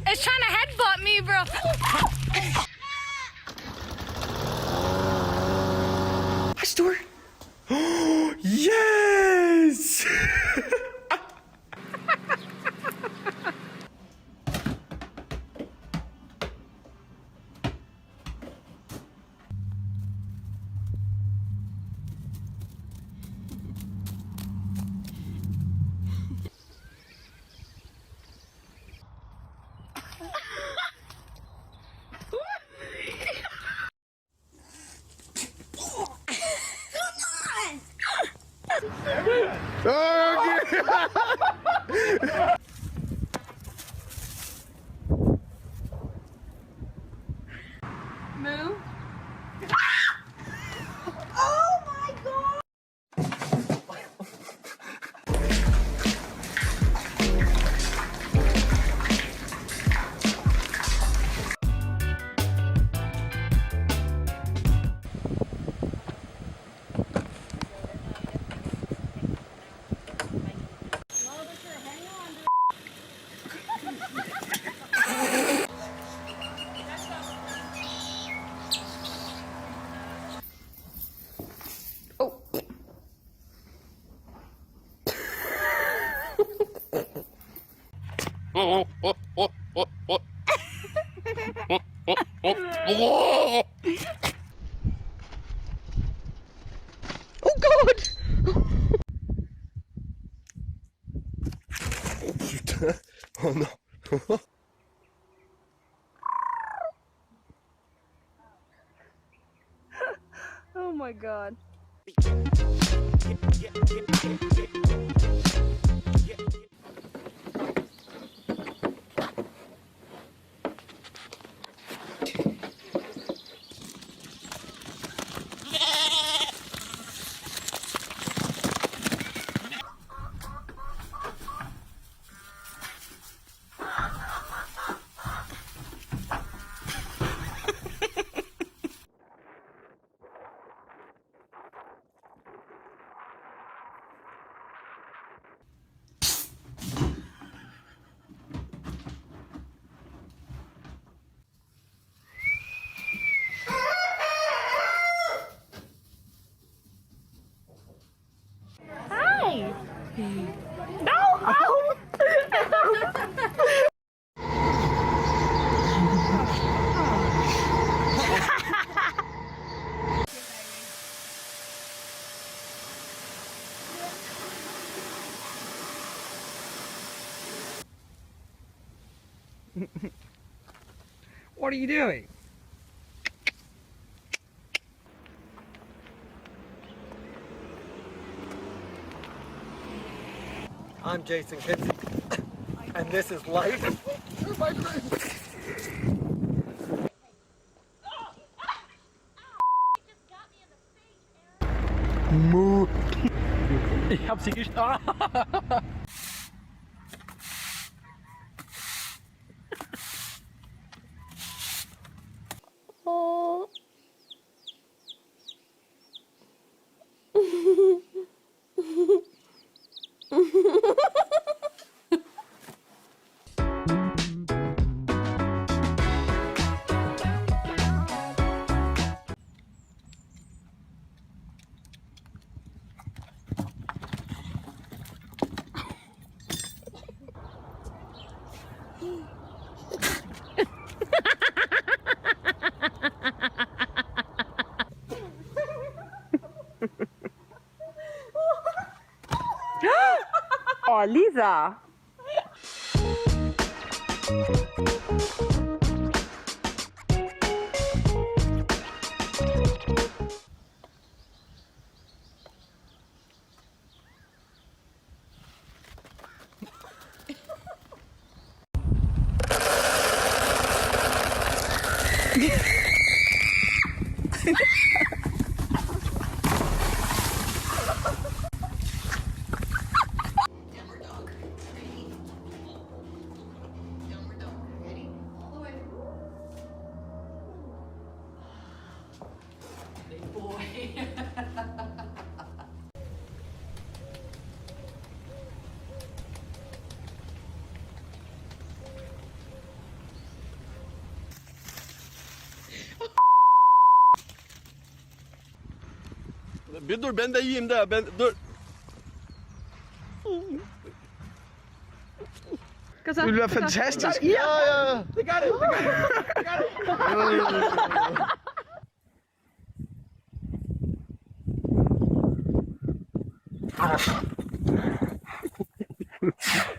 It's trying to headbutt me, bro. Hi, Stuart. Yes! Move. Oh God! Oh no. Oh my God. Hi. No. Oh. What are you doing? I'm Jason Kinsey, and this is Life. My friend. Moo. Ich hab sie gestochen. Oh. Oh, Lisa. Bir dur ben de yiyeyim de dur. Go so. It was fantastic. Yeah. They got it. They got it.